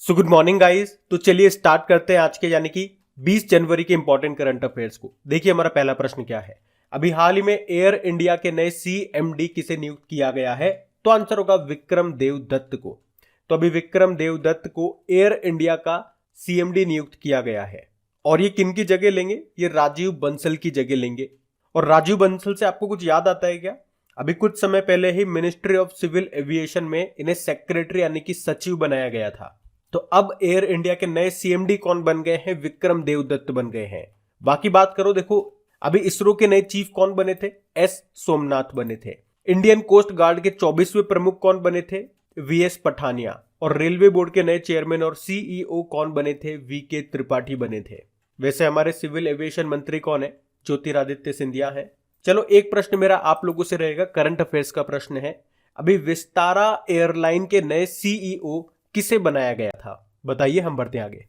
So good morning guys. तो चलिए start करते हैं आज के यानी कि 20 जनवरी के इंपॉर्टेंट करंट अफेयर्स को। देखिए हमारा पहला प्रश्न क्या है। अभी हाल ही में एयर इंडिया के नए सीएमडी किसे नियुक्त किया गया है? तो आंसर होगा विक्रम देवदत्त को। तो अभी विक्रम देवदत्त को एयर इंडिया का सीएमडी नियुक्त किया गया है। और ये किन की जगह लेंगे? ये राजीव बंसल की जगह लेंगे। और राजीव बंसल से आपको कुछ याद आता है क्या? अभी कुछ समय पहले ही मिनिस्ट्री ऑफ सिविल एविएशन में इन्हें सेक्रेटरी यानी कि सचिव बनाया गया था। तो अब एयर इंडिया के नए सीएमडी कौन बन गए हैं? विक्रम देवदत्त बन गए हैं। बाकी बात करो, देखो अभी इसरो के नए चीफ कौन बने थे? एस सोमनाथ बने थे। इंडियन कोस्ट गार्ड के 24वें प्रमुख कौन बने थे? वीएस पठानिया। और रेलवे बोर्ड के नए चेयरमैन और सीईओ कौन बने थे? वीके त्रिपाठी बने थे। वैसे हमारे सिविल एविएशन मंत्री कौन है? ज्योतिरादित्य सिंधिया है। चलो एक प्रश्न मेरा आप लोगों से रहेगा, करंट अफेयर्स का प्रश्न है। अभी विस्तारा एयरलाइन के नए सीईओ किसे बनाया गया था? बताइए, हम बढ़ते आगे।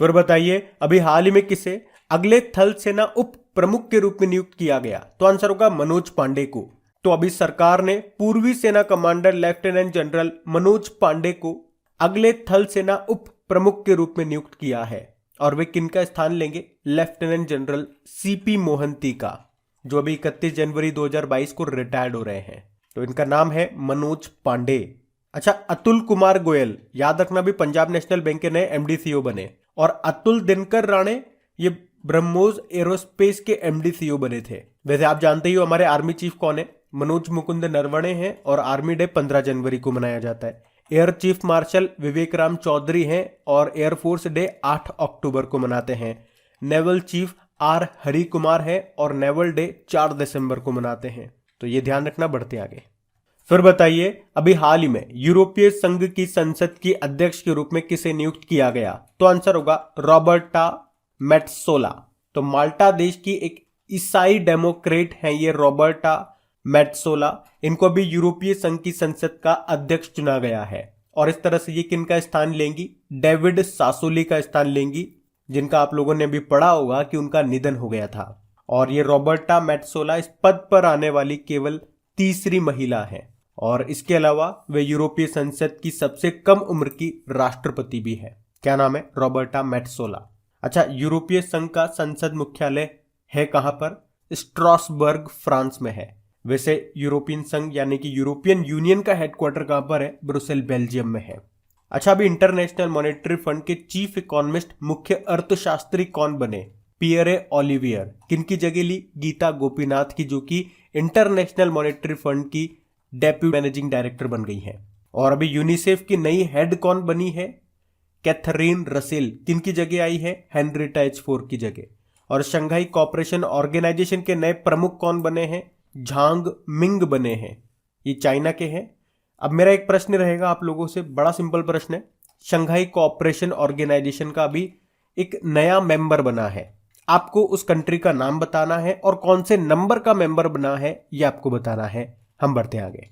फिर बताइए अभी हाल ही में किसे अगले थल सेना उप प्रमुख के रूप में नियुक्त किया गया? तो आंसर होगा मनोज पांडे को। तो अभी सरकार ने पूर्वी सेना commander lieutenant general Manoj Pande को अगले थल सेना उप प्रमुख के रूप में नियुक्त किया है। और वे किनका स्थान लेंगे? लेफ्टिनेंट जनरल सीपी मोहंती का, जो अभी 31 जनवरी 2022 को रिटायर्ड हो रहे हैं। तो इनका नाम है मनोज पांडे। अच्छा, अतुल कुमार गोयल, याद रखना भी पंजाब नेशनल बैंक के नए एमडी सीईओ बने। और अतुल दिनकर राणे ये ब्रह्मोस एरोस्पेस के एमडी सीईओ बने थे। वैसे आप जानते ही हो हमारे आर्मी चीफ कौन है? मनोज मुकुंद नरवणे हैं। और आर्मी डे 15 जनवरी को मनाया जाता है। एयर चीफ मार्शल विवेक राम चौधरी हैं और एयरफोर्स डे 8 अक्टूबर को मनाते हैं। Naval chief are Hari Kumar है और नेवल डे 4 दिसंबर को मनाते हैं। तो ये ध्यान रखना, बढ़ते आगे। फिर बताइए अभी हाल ही में यूरोपीय संघ की संसद की अध्यक्ष के रूप में किसे नियुक्त किया गया? तो आंसर होगा रॉबर्टा मेट्सोला। तो माल्टा देश की एक ईसाई डेमोक्रेट हैं ये रॉबर्टा मेट्सोला। इनको अभी यूरोपीय संघ की संसद का अध्यक्ष चुना गया है। और इस तरह से ये किनका स्थान लेंगी? डेविड सासोली का स्थान लेंगी, जिनका आप लोगों ने भी पढ़ा होगा कि उनका निधन हो गया था। और ये रॉबर्टा मेट्सोला इस पद पर आने वाली केवल तीसरी महिला है। और इसके अलावा वे यूरोपीय संसद की सबसे कम उम्र की राष्ट्रपति भी है। क्या नाम है? रॉबर्टा मेट्सोला। अच्छा, यूरोपीय संघ का संसद मुख्यालय है कहां पर? स्ट्रासबर्ग फ्रांस में है। वैसे यूरोपियन संघ यानी कि यूरोपियन यूनियन का हेडक्वार्टर कहां पर है? ब्रुसेल बेल्जियम में है। अच्छा, अभी इंटरनेशनल मॉनेटरी फंड के चीफ इकोनॉमिस्ट मुख्य अर्थशास्त्री कौन बने? Pierre Olivier. किनकी जगह ली? गीता गोपीनाथ की, जो कि इंटरनेशनल मॉनेटरी फंड की डेप्यूटी मैनेजिंग डायरेक्टर बन गई है। और अभी यूनिसेफ की नई हेड कौन बनी है? Catherine Russell. किनकी जगह आई है? हेनरिटा एच4 की जगह। और शंघाई कोऑपरेशन ऑर्गेनाइजेशन के नए प्रमुख कौन बने हैं? झांग मिंग बने हैं। ये चाइना के हैं। अब मेरा एक प्रश्न रहेगा आप लोगों से, बड़ा सिंपल प्रश्न है। शंघाई कोऑपरेशन ऑर्गेनाइजेशन का अभी एक नया मेंबर बना है। आपको उस कंट्री का नाम बताना है और कौन से नंबर का मेंबर बना है ये आपको बताना है। हम बढ़ते आगे।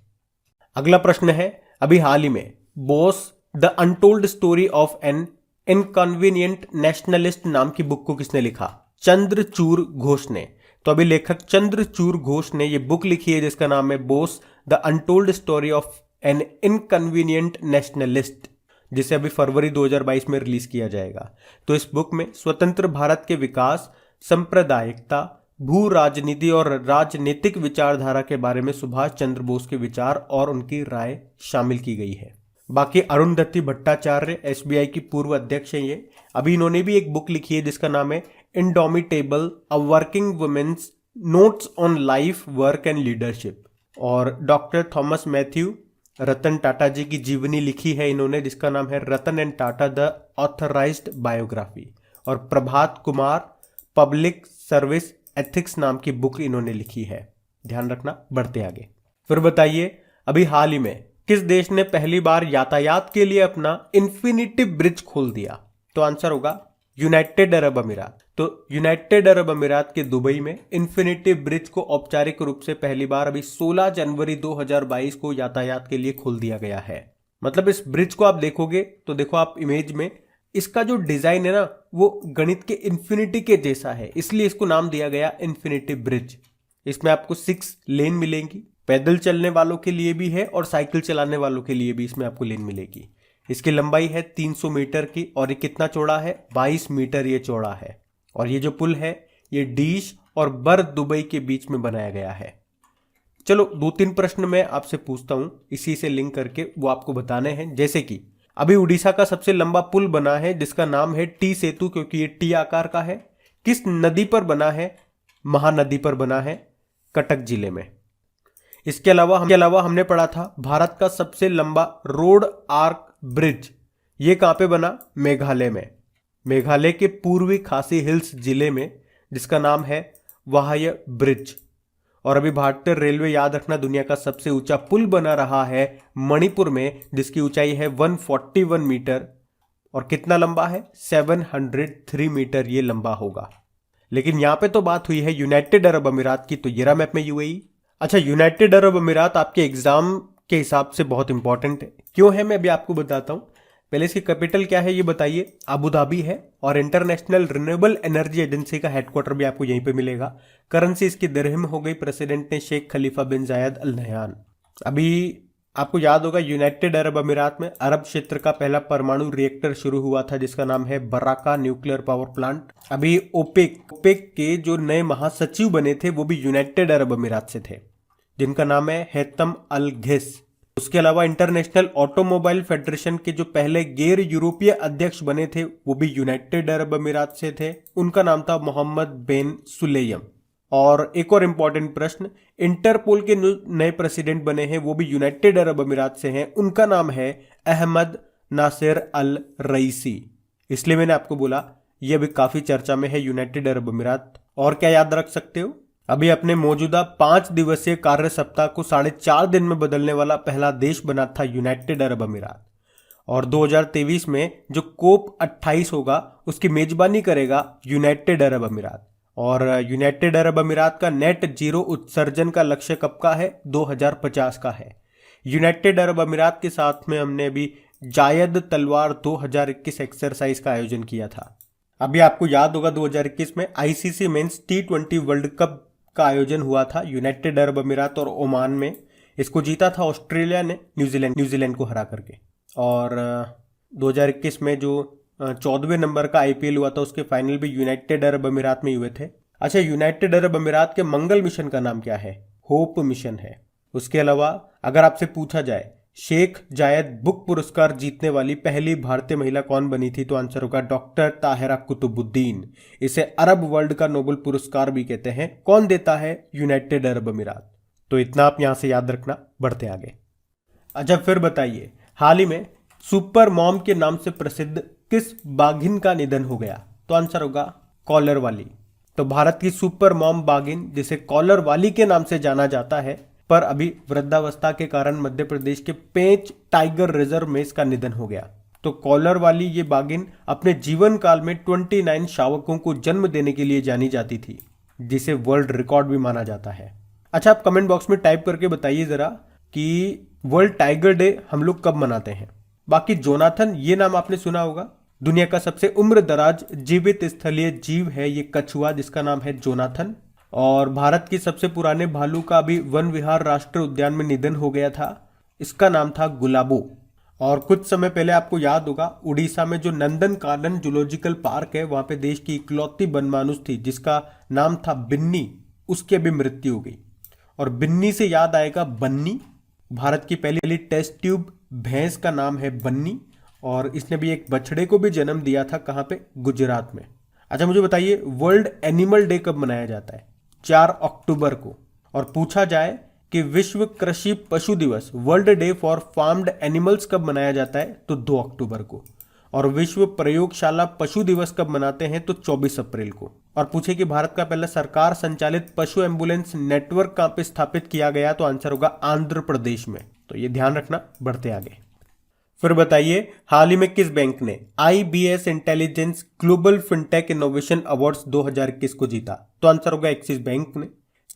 अगला प्रश्न है, अभी हाल ही में Bose the untold story of an inconvenient nationalist नाम की बुक को किसने लिखा? चंद्रचूड़ घोष ने। तो अभी लेखक चंद्रचूड़ घोष ने ये बुक लिखी है जिसका नाम है Bose the untold story of an inconvenient nationalist, जिसे अभी फरवरी 2022 में रिलीज किया जाएगा। तो इस बुक में स्वतंत्र भारत के विकास, सांप्रदायिकता, भू राजनीति और राजनीतिक विचारधारा के बारे में सुभाष चंद्र बोस के विचार और उनकी राय शामिल की गई है। बाकी अरुंधति भट्टाचार्य एसबीआई की पूर्व अध्यक्ष हैं ये। अभी इन्होंने भी एक बुक लिखी है जिसका नाम है indomitable a working women's notes on life, work and leadership. और डॉक्टर थॉमस मैथ्यू रतन टाटा जी की जीवनी लिखी है इन्होंने, जिसका नाम है Ratan and Tata the authorised biography. और Prabhat Kumar public service ethics नाम की बुक इन्होंने लिखी है। ध्यान रखना, बढ़ते आगे। फिर बताइए अभी हाल ही में किस देश ने पहली बार यातायात के लिए अपना इन्फिनिटी ब्रिज खोल दिया? तो आंसर होगा यूनाइटेड अरब अमीरात। तो यूनाइटेड अरब अमीरात के दुबई में इन्फिनिटी ब्रिज को औपचारिक रूप से पहली बार अभी 16 जनवरी 2022 को यातायात के लिए खोल दिया गया है। मतलब इस ब्रिज को आप देखोगे तो देखो आप इमेज में, इसका जो डिजाइन है ना वो गणित के इन्फिनिटी के जैसा है, इसलिए इसको नाम दिया गया इन्फिनिटी ब्रिज। इसमें आपको 6 लेन मिलेंगी, पैदल चलने वालों के लिए भी है और साइकिल चलाने वालों के लिए भी इसमें आपको लेन मिलेगी। इसकी लंबाई है 300 मीटर की और ये कितना चौड़ा है, 22 मीटर ये चौड़ा है। और ये जो पुल है ये डीश और बर दुबई के बीच में बनाया गया है। चलो 2-3 प्रश्न मैं आपसे पूछता हूं इसी से लिंक करके, वो आपको बताने हैं। जैसे कि अभी उड़ीसा का सबसे लंबा पुल बना है जिसका नाम है टी सेतु, क्योंकि ये टी आकार का है। किस नदी पर बना है, महानदी पर बना है, कटक जिले में। इसके अलावा हमने पढ़ा था भारत का सबसे लंबा रोड आर्क ब्रिज, ये कहां पे बना, मेघालय में, मेघालय के पूर्वी खासी हिल्स जिले में, जिसका नाम है वाहय ब्रिज। और अभी भारतीय रेलवे, याद रखना, दुनिया का सबसे ऊंचा पुल बना रहा है मणिपुर में, जिसकी ऊंचाई है 141 मीटर और कितना लंबा है, 703 मीटर ये लंबा होगा। लेकिन यहां पे तो बात हुई है यूनाइटेड अरब अमीरात की, तो ये रहा मैप में यूएई। अच्छा, यूनाइटेड अरब अमीरात आपके एग्जाम के हिसाब से बहुत इंपॉर्टेंट है। क्यों है मैं अभी आपको बताता हूं। पहले इसकी कैपिटल क्या है ये बताइए, अबू धाबी है। और इंटरनेशनल रिन्यूएबल एनर्जी एजेंसी का हेडक्वार्टर भी आपको यहीं पे मिलेगा। करेंसी इसकी दिरहम हो गई, प्रेसिडेंट ने शेख खलीफा बिन जायद अल नहयान। अभी आपको याद होगा यूनाइटेड अरब अमीरात में अरब क्षेत्र का पहला परमाणु रिएक्टर शुरू हुआ था जिसका नाम है बराका न्यूक्लियर पावर प्लांट। अभी ओपेक के जो नए महासचिव बने थे वो भी यूनाइटेड अरब अमीरात से थे, जिनका नाम है हैतम अल घिस। उसके अलावा इंटरनेशनल ऑटोमोबाइल फेडरेशन के जो पहले गैर यूरोपीय अध्यक्ष बने थे वो भी यूनाइटेड अरब अमीरात से थे, उनका नाम था मोहम्मद बिन सुलेयम। और एक और इंपॉर्टेंट प्रश्न, इंटरपोल के नए प्रेसिडेंट बने हैं वो भी यूनाइटेड अरब अमीरात से हैं, उनका नाम है अहमद नासिर अल रईसी। इसलिए मैंने आपको बोला ये अभी काफी चर्चा में है यूनाइटेड अरब अमीरात। और क्या याद रख सकते हो, अभी अपने मौजूदा 5 दिवसीय कार्य सप्ताह को 4.5 दिन में बदलने वाला पहला देश बना था यूनाइटेड अरब अमीरात। और 2023 में जो कोप 28 होगा उसकी मेजबानी करेगा यूनाइटेड अरब अमीरात। और यूनाइटेड अरब अमीरात का नेट जीरो उत्सर्जन का लक्ष्य कब का है, 2050 का है। यूनाइटेड अरब अमीरात के साथ में हमने अभी जायद तलवार 2021 एक्सरसाइज का आयोजन किया था। अभी आपको याद होगा 2021 में ICC men's T20 world cup का आयोजन हुआ था यूनाइटेड अरब अमीरात और ओमान में। इसको जीता था ऑस्ट्रेलिया ने न्यूजीलैंड को हरा करके। और 2021 में जो 14वें नंबर का आईपीएल हुआ था उसके फाइनल भी यूनाइटेड अरब अमीरात में हुए थे। अच्छा, यूनाइटेड अरब अमीरात के मंगल मिशन का नाम क्या है, होप मिशन है। उसके अलावा अगर आपसे पूछा जाए शेख जायद बुक पुरस्कार जीतने वाली पहली भारतीय महिला कौन बनी थी, तो आंसर होगा डॉक्टर ताहिरा कुतुबुद्दीन। इसे अरब वर्ल्ड का नोबेल पुरस्कार भी कहते हैं। कौन देता है, यूनाइटेड अरब अमीरात। तो इतना आप यहां से याद रखना, बढ़ते आगे। अच्छा, फिर बताइए हाल ही में सुपर मॉम के नाम से प्रसिद्ध किस बाघिन का निधन हो गया, तो आंसर होगा कॉलर वाली। तो भारत की सुपर मॉम बाघिन जिसे कॉलर वाली के नाम से जाना जाता है, पर अभी वृद्धावस्था के कारण मध्य प्रदेश के पेंच टाइगर रिजर्व में इसका निधन हो गया। तो कॉलर वाली ये बाघिन अपने जीवन काल में 29 शावकों को जन्म देने के लिए जानी जाती थी, जिसे वर्ल्ड रिकॉर्ड भी माना जाता है। अच्छा, आप कमेंट बॉक्स में टाइप करके बताइए जरा कि वर्ल्ड टाइगर डे हम लोग कब मनाते हैं। बाकी जोनाथन ये नाम आपने सुना होगा, दुनिया का सबसे उम्र दराज जीवित स्थलीय जीव है ये कछुआ, जिसका नाम है जोनाथन। और भारत की सबसे पुराने भालू का भी वन विहार राष्ट्रीय उद्यान में निधन हो गया था, इसका नाम था गुलाबो। और कुछ समय पहले आपको याद होगा उड़ीसा में जो नंदन कानन जूलॉजिकल पार्क है वहां पे देश की इकलौती बनमानुष थी जिसका नाम था बिन्नी, उसकी अभी मृत्यु हो गई। और बिन्नी से याद आएगा बन्नी, भारत की पहली टेस्ट ट्यूब भैंस का नाम है बन्नी और इसने भी एक बछड़े को भी जन्म दिया था, कहां पे, गुजरात में। अच्छा, मुझे बताइए वर्ल्ड एनिमल डे कब मनाया जाता है, 4 अक्टूबर को। और पूछा जाए कि विश्व कृषि पशु दिवस world day for farmed animals कब मनाया जाता है, तो 2 अक्टूबर को। और विश्व प्रयोगशाला पशु दिवस कब मनाते हैं, तो 24 अप्रैल को। और पूछे कि भारत का पहला सरकार संचालित पशु एम्बुलेंस नेटवर्क कहां पे स्थापित किया गया, तो आंसर होगा आंध्र प्रदेश में। तो ये ध्यान रखना, बढ़ते आगे। फिर बताइए हाल ही में किस बैंक ने IBS intelligence global fintech innovation awards 2021 को जीता, तो आंसर होगा एक्सिस बैंक ने।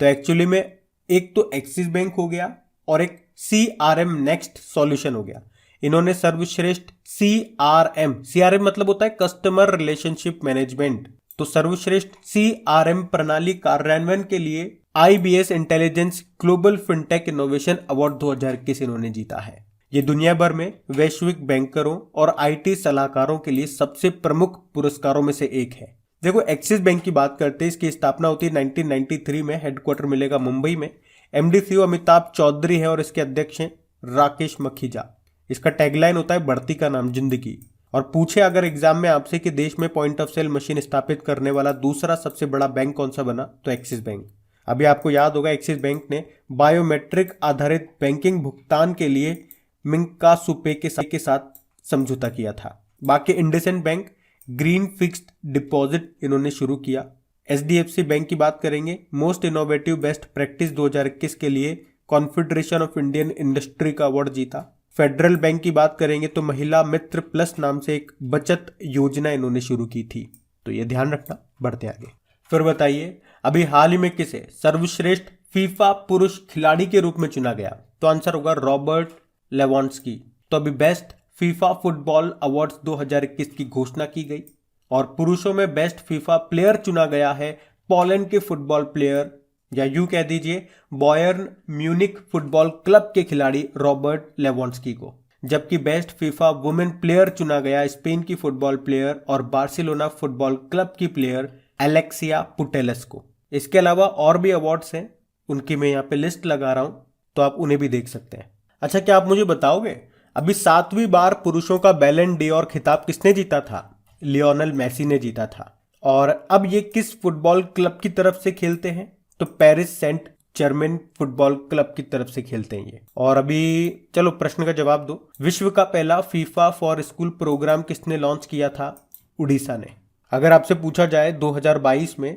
तो एक्चुअली में एक तो एक्सिस बैंक हो गया और एक CRM नेक्स्ट सॉल्यूशन हो गया। इन्होंने सर्वश्रेष्ठ CRM मतलब होता है कस्टमर रिलेशनशिप मैनेजमेंट, तो सर्वश्रेष्ठ CRM प्रणाली कार्यान्वयन के लिए IBS intelligence global fintech innovation award 2021 इन्होंने जीता है। ये दुनिया भर में वैश्विक बैंकरों और आईटी सलाहकारों के लिए सबसे प्रमुख पुरस्कारों में से एक है। देखो, एक्सिस बैंक की बात करते हैं, इसकी स्थापना होती है 1993 में, हेडक्वार्टर मिलेगा मुंबई में। एमडी सीईओ अमिताभ चौधरी है और इसके अध्यक्ष हैं राकेश मखीजा। इसका टैगलाइन होता है बढ़ती का नाम जिंदगी। और पूछे अगर एग्जाम में आपसे कि देश में पॉइंट ऑफ सेल मशीन स्थापित करने वाला दूसरा सबसे बड़ा बैंक कौन सा बना, तो एक्सिस बैंक। अभी आपको याद होगा एक्सिस बैंक ने बायोमेट्रिक आधारित बैंकिंग भुगतान के लिए मिंकासुपे के साथ समझौता किया था। बाकी IndusInd bank green fixed deposit इन्होंने शुरू किया। एचडीएफसी बैंक की बात करेंगे, मोस्ट इनोवेटिव बेस्ट प्रैक्टिस 2021 के लिए कॉन्फेडरेशन ऑफ इंडियन इंडस्ट्री का अवार्ड जीता। फेडरल बैंक की बात करेंगे तो महिला मित्र प्लस नाम से एक बचत योजना इन्होंने शुरू की थी, तो ये ध्यान रखना। बढ़ते आगे। फिर बताइए, अभी हाल ही में किसे सर्वश्रेष्ठ फीफा पुरुष खिलाड़ी के रूप में चुना गया, तो आंसर होगा रॉबर्ट लेवांडोव्स्की। तो अभी बेस्ट फीफा फुटबॉल अवार्ड्स 2021 की घोषणा की गई और पुरुषों में बेस्ट फीफा प्लेयर चुना गया है पोलैंड के फुटबॉल प्लेयर, या यूं कह दीजिए बायर्न म्यूनिख फुटबॉल क्लब के खिलाड़ी रॉबर्ट लेवांडोव्स्की को। जबकि बेस्ट फीफा वुमेन प्लेयर चुना गया स्पेन की फुटबॉल प्लेयर और बार्सिलोना फुटबॉल क्लब की प्लेयर एलेक्सिया पुटेलस को। इसके अलावा और भी अवार्ड्स हैं, उनकी मैं यहाँ पे लिस्ट लगा रहा हूं, तो आप उन्हें भी देख सकते हैं। अच्छा, क्या आप मुझे बताओगे अभी 7वीं बार पुरुषों का बैलन डी'ओर खिताब किसने जीता था? लियोनेल मेसी ने जीता था। और अब ये किस फुटबॉल क्लब की तरफ से खेलते हैं? तो Paris Saint Germain football club की तरफ से खेलते हैं ये। और अभी चलो प्रश्न का जवाब दो। विश्व का पहला फीफा फॉर स्कूल प्रोग्राम किसने लॉन्च किया था? उड़ीसा ने। अगर आपसे पूछा जाए 2022 में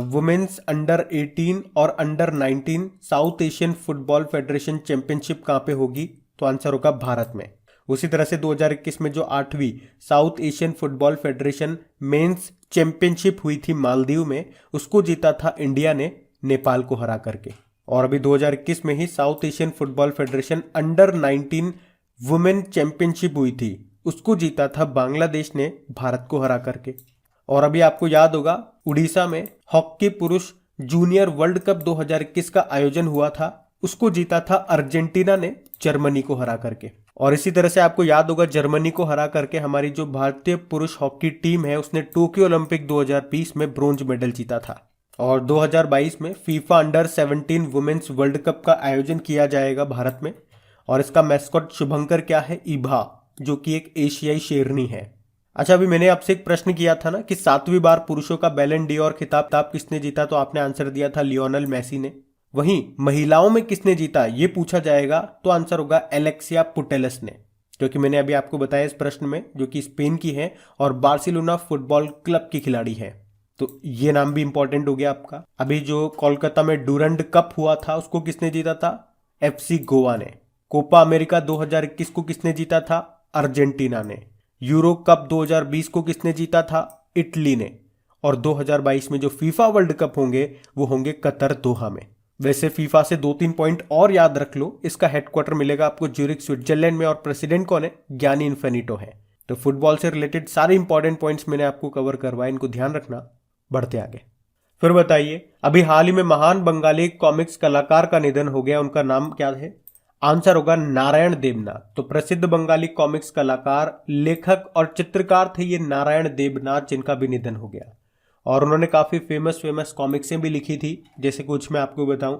वुमेन्स अंडर 18 और under 19 south Asian football federation championship कहाँ पे होगी, तो आंसर होगा भारत में। उसी तरह से 2021 में जो 8वीं south Asian football federation men's championship हुई थी मालदीव में, उसको जीता था इंडिया ने नेपाल को हरा करके। और अभी 2021 में ही south Asian football federation under 19 women championship हुई थी, उसको जीता था बांग्लादेश ने भारत को हरा करके। और अभी आपको याद होगा उड़ीसा में हॉकी पुरुष जूनियर वर्ल्ड कप 2021 का आयोजन हुआ था, उसको जीता था अर्जेंटीना ने जर्मनी को हरा करके। और इसी तरह से आपको याद होगा जर्मनी को हरा करके हमारी जो भारतीय पुरुष हॉकी टीम है उसने टोक्यो ओलंपिक 2020 में ब्रोंज मेडल जीता था। और 2022 में FIFA under 17 women's world cup का आयोजन किया जाएगा भारत में। और इसका मैस्कॉट शुभंकर क्या है? ईभा, जो कि एक एशियाई शेरनी है। अच्छा, अभी मैंने आपसे एक प्रश्न किया था ना कि 7वीं बार पुरुषों का बैलन डी'ओर खिताब किसने जीता, तो आपने आंसर दिया था लियोनेल मेसी ने। वहीं महिलाओं में किसने जीता ये पूछा जाएगा, तो आंसर होगा एलेक्सिया पुटेलस ने, क्योंकि मैंने अभी आपको बताया इस प्रश्न में, जो कि स्पेन की है और बार्सिलोना फुटबॉल क्लब की खिलाड़ी है। तो ये नाम भी इंपॉर्टेंट हो गया आपका। अभी जो कोलकाता में डूरंड कप हुआ था उसको किसने जीता था? एफसी गोवा ने। कोपा अमेरिका 2021 को किसने जीता था? अर्जेंटीना ने। यूरो कप 2020 को किसने जीता था? इटली ने। और 2022 में जो फीफा वर्ल्ड कप होंगे वो होंगे कतर दोहा में। वैसे फीफा से 2-3 पॉइंट और याद रख लो, इसका हेडक्वार्टर मिलेगा आपको ज्यूरिख स्विट्जरलैंड में और प्रेसिडेंट कौन है? गियानी इन्फिनिटो है। तो फुटबॉल से रिलेटेड सारे इंपॉर्टेंट पॉइंट्स मैंने आपको कवर करवाए, इनको ध्यान रखना। बढ़ते आगे। फिर बताइए, अभी हाल ही में महान बंगाली कॉमिक्स कलाकार का निधन हो गया, उनका नाम क्या है? आंसर होगा नारायण देवनाथ। तो प्रसिद्ध बंगाली कॉमिक्स कलाकार, लेखक और चित्रकार थे ये नारायण देवनाथ, जिनका भी निधन हो गया। और उन्होंने काफ़ी फेमस कॉमिक्सें भी लिखी थी, जैसे कुछ मैं आपको बताऊं।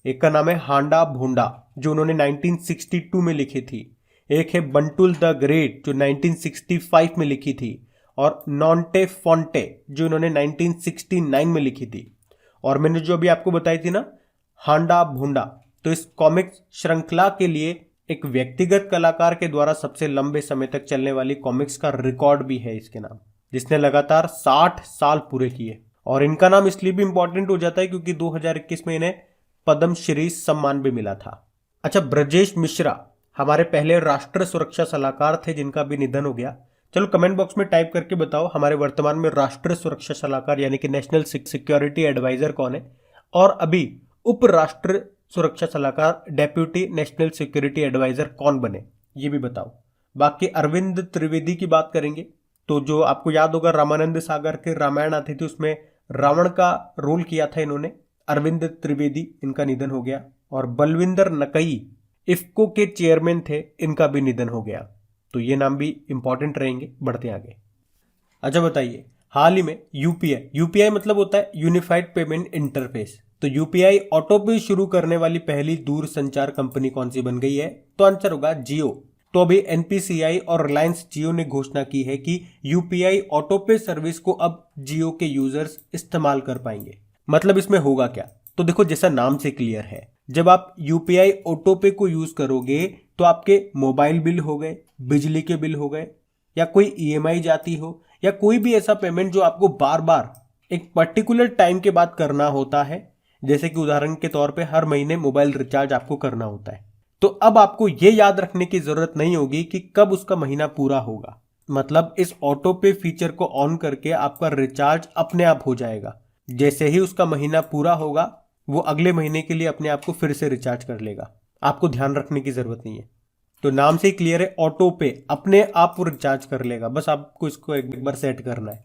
एक का नाम है हांडा भोंडा, जो उन्होंने 1962 में लिखी थी। एक है बंटुल द ग्रेट, जो 1965 में लिखी थी। और नॉन्टे फॉन्टे, जो इन्होंने 1969 में लिखी थी। और मैंने जो अभी आपको बताई थी ना हांडा भोंडा, तो इस कॉमिक्स श्रृंखला के लिए एक व्यक्तिगत कलाकार के द्वारा सबसे लंबे समय तक चलने वाली कॉमिक्स का रिकॉर्ड भी है इसके नाम, जिसने लगातार 60 साल पूरे किए। और इनका नाम इसलिए भी इंपॉर्टेंट हो जाता है क्योंकि 2021 में इन्हें पद्म श्री सम्मान भी मिला था। अच्छा, ब्रजेश मिश्रा हमारे पहले राष्ट्रीय सुरक्षा सलाहकार थे, जिनका भी निधन हो गया। चलो कमेंट बॉक्स में टाइप करके बताओ हमारे वर्तमान में राष्ट्रीय सुरक्षा सलाहकार यानी कि नेशनल सिक्योरिटी एडवाइजर कौन है, और अभी उप राष्ट्रीय सुरक्षा सलाहकार डेप्यूटी नेशनल सिक्योरिटी एडवाइजर कौन बने, ये भी बताओ। बाकी अरविंद त्रिवेदी की बात करेंगे तो जो आपको याद होगा रामानंद सागर के रामायण आती थी उसमें रावण का रोल किया था इन्होंने, अरविंद त्रिवेदी, इनका निधन हो गया। और बलविंदर नकई इफ्को के चेयरमैन थे, इनका भी निधन हो गया। तो ये नाम भी इंपॉर्टेंट रहेंगे। बढ़ते आगे। अच्छा बताइए, हाल ही में यूपीआई मतलब होता है यूनिफाइड पेमेंट इंटरफेस। तो यूपीआई ऑटो पे शुरू करने वाली पहली दूर संचार कंपनी कौन सी बन गई है? तो आंसर होगा जियो। तो अभी एनपीसीआई और रिलायंस जियो ने घोषणा की है कि यूपीआई ऑटो पे सर्विस को अब जियो के यूजर्स इस्तेमाल कर पाएंगे। मतलब इसमें होगा क्या? तो देखो, जैसा नाम से क्लियर है, जब आप यूपीआई ऑटो पे को यूज करोगे तो आपके मोबाइल बिल हो गए, बिजली के बिल हो गए, या कोई ईएमआई जाती हो, या कोई भी ऐसा पेमेंट जो आपको बार बार एक पर्टिकुलर टाइम के बाद करना होता है, जैसे कि उदाहरण के तौर पे हर महीने मोबाइल रिचार्ज आपको करना होता है, तो अब आपको यह याद रखने की जरूरत नहीं होगी कि कब उसका महीना पूरा होगा। मतलब इस ऑटो पे फीचर को ऑन करके आपका रिचार्ज अपने आप हो जाएगा। जैसे ही उसका महीना पूरा होगा, वो अगले महीने के लिए अपने आप को फिर से रिचार्ज कर लेगा। आपको ध्यान रखने की जरूरत नहीं है। तो नाम से ही क्लियर है, ऑटो पे अपने आप वो रिचार्ज कर लेगा। बस आपको इसको एक बार सेट करना है।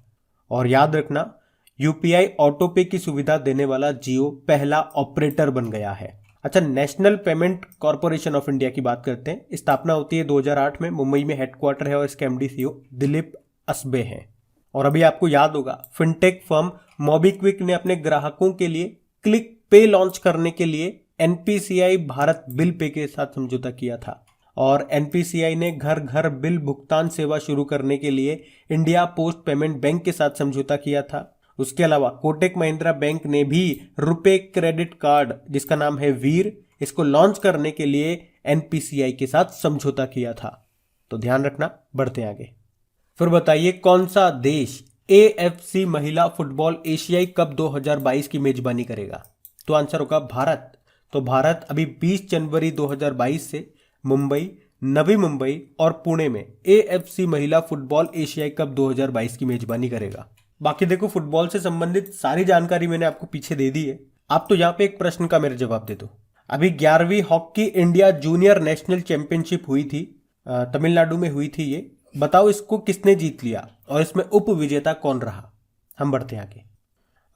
और याद रखना, यूपीआई ऑटो पे की सुविधा देने वाला जियो पहला ऑपरेटर बन गया है। अच्छा, national payment corporation of India की बात करते हैं। स्थापना होती है 2008 में, मुंबई में हेडक्वार्टर है और इसके एमडी सीईओ दिलीप असबे हैं। और अभी आपको याद होगा, फिनटेक फर्म मोबीक्विक ने अपने ग्राहकों के लिए क्लिक पे लॉन्च करने के लिए एनपीसीआई भारत बिल पे के साथ समझौता किया था। और एनपीसीआई ने घर घर बिल भुगतान सेवा शुरू करने के लिए इंडिया पोस्ट पेमेंट बैंक के साथ समझौता किया था। उसके अलावा कोटक महिंद्रा बैंक ने भी रुपे क्रेडिट कार्ड, जिसका नाम है वीर, इसको लॉन्च करने के लिए एनपीसीआई के साथ समझौता किया था। तो ध्यान रखना। बढ़ते आगे। फिर बताइए, कौन सा देश एएफसी महिला फुटबॉल एशियाई कप 2022 की मेजबानी करेगा? तो आंसर होगा भारत। तो भारत अभी 20 जनवरी 2022 से मुंबई, नवी मुंबई और पुणे में एएफसी महिला फुटबॉल एशियाई कप 2022 की मेजबानी करेगा। बाकी देखो, फुटबॉल से संबंधित सारी जानकारी मैंने आपको पीछे दे दी है। आप तो यहाँ पे एक प्रश्न का मेरे जवाब दे दो। अभी 11वीं hockey India junior national championship हुई थी, तमिलनाडु में हुई थी ये। बताओ इसको किसने जीत लिया और इसमें उप विजेता कौन रहा? हम बढ़ते हैं आगे।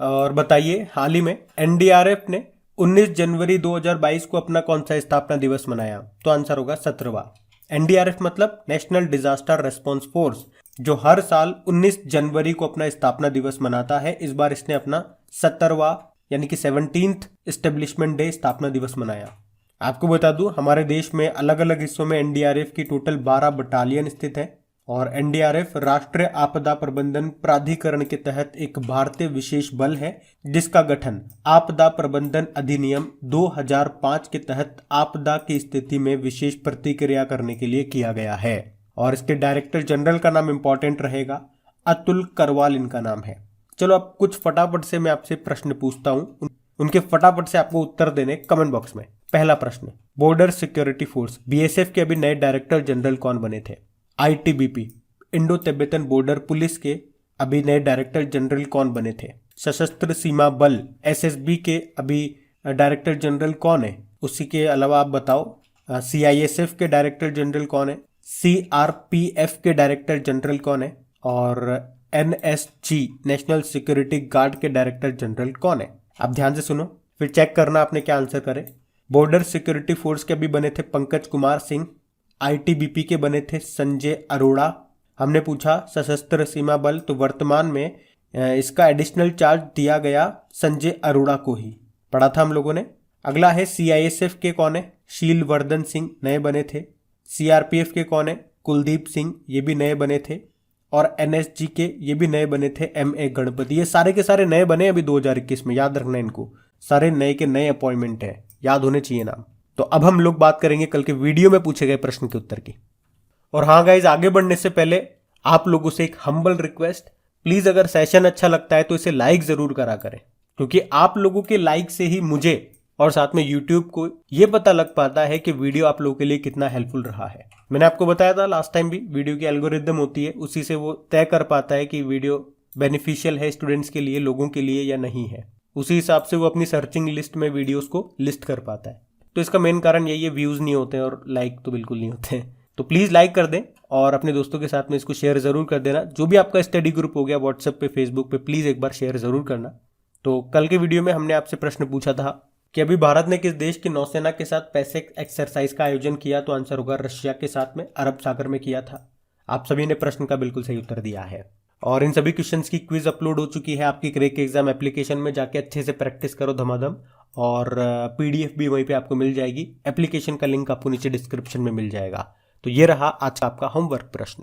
और बताइए, हाल ही में एनडीआरएफ ने 19 जनवरी 2022 को अपना कौन सा स्थापना दिवस मनाया? तो आंसर होगा 17वां। एनडीआरएफ मतलब नेशनल डिजास्टर रेस्पॉन्स फोर्स, जो हर साल 19 जनवरी को अपना स्थापना दिवस मनाता है। इस बार इसने अपना 17वां यानी कि 17th एस्टेब्लिशमेंट डे स्थापना दिवस मनाया। आपको बता दूं, हमारे देश में अलग अलग हिस्सों में एनडीआरएफ की टोटल 12 बटालियन स्थित है। और एनडीआरएफ राष्ट्रीय आपदा प्रबंधन प्राधिकरण के तहत एक भारतीय विशेष बल है, जिसका गठन आपदा प्रबंधन अधिनियम 2005 के तहत आपदा की स्थिति में विशेष प्रतिक्रिया करने के लिए किया गया है। और इसके डायरेक्टर जनरल का नाम इंपॉर्टेंट रहेगा, अतुल करवाल इनका नाम है। चलो अब कुछ फटाफट से मैं आपसे प्रश्न पूछता हूं, उनके फटाफट से आपको उत्तर देने कमेंट बॉक्स में। पहला प्रश्न, बॉर्डर सिक्योरिटी फोर्स बीएसएफ के अभी नए डायरेक्टर जनरल कौन बने थे? ITBP Indo Tibetan border police के अभी नए डायरेक्टर जनरल कौन बने थे? सशस्त्र सीमा बल एसएसबी के अभी डायरेक्टर जनरल कौन है? उसी के अलावा आप बताओ सीआईएसएफ के डायरेक्टर जनरल कौन है? सीआरपीएफ के डायरेक्टर जनरल कौन है? और एनएसजी नेशनल सिक्योरिटी गार्ड के डायरेक्टर जनरल कौन है? आप ध्यान से सुनो, फिर चेक करना आपने क्या आंसर करे। बॉर्डर सिक्योरिटी फोर्स के अभी बने थे पंकज कुमार सिंह। आईटीबीपी के बने थे संजय अरोड़ा। हमने पूछा सशस्त्र सीमा बल, तो वर्तमान में इसका एडिशनल चार्ज दिया गया संजय अरोड़ा को ही, पढ़ा था हम लोगों ने। अगला है सीआईएसएफ के कौन है? शीलवर्धन सिंह नए बने थे। सीआरपीएफ के कौन है? कुलदीप सिंह, ये भी नए बने थे। और एनएसजी के ये भी नए बने थे, एमए गणपति। ये सारे के सारे नए बने अभी 2021 में, याद रखना इनको। सारे नए के नए अपॉइंटमेंट है, याद होने चाहिए नाम। तो अब हम लोग बात करेंगे कल के वीडियो में पूछे गए प्रश्न के उत्तर की। और हाँ गाइज, आगे बढ़ने से पहले आप लोगों से एक हम्बल रिक्वेस्ट, प्लीज अगर सेशन अच्छा लगता है तो इसे लाइक जरूर करा करें, क्योंकि आप लोगों के लाइक से ही मुझे और साथ में यूट्यूब को ये पता लग पाता है कि वीडियो आप लोगों के लिए कितना हेल्पफुल रहा है। मैंने आपको बताया था लास्ट टाइम भी, वीडियो की एल्गोरिदम होती है, उसी से वो तय कर पाता है कि वीडियो बेनिफिशियल है स्टूडेंट्स के लिए, लोगों के लिए या नहीं है। उसी हिसाब से वो अपनी सर्चिंग लिस्ट में वीडियोस को लिस्ट कर पाता है। तो इसका मेन कारण यही है, व्यूज नहीं होते और लाइक तो बिल्कुल नहीं होते हैं। तो प्लीज लाइक कर दें और अपने दोस्तों के साथ में इसको शेयर जरूर कर देना। जो भी आपका स्टडी ग्रुप हो गया व्हाट्सएप पे, फेसबुक पे, प्लीज एक बार शेयर जरूर करना। तो कल के वीडियो में हमने आपसे प्रश्न पूछा था कि अभी भारत ने किस देश की नौसेना के साथ पैसिफिक एक्सरसाइज का आयोजन किया, तो आंसर होगा रशिया के साथ में, अरब सागर में किया था। आप सभी ने प्रश्न का बिल्कुल सही उत्तर दिया है। और इन सभी क्वेश्चंस की क्विज अपलोड हो चुकी है आपकी क्रैक एग्जाम एप्लीकेशन में, जाके अच्छे से प्रैक्टिस करो धमाधम। और पीडीएफ भी वहीं पे आपको मिल जाएगी, एप्लीकेशन का लिंक आपको नीचे डिस्क्रिप्शन में मिल जाएगा। तो ये रहा आज का आपका होमवर्क प्रश्न।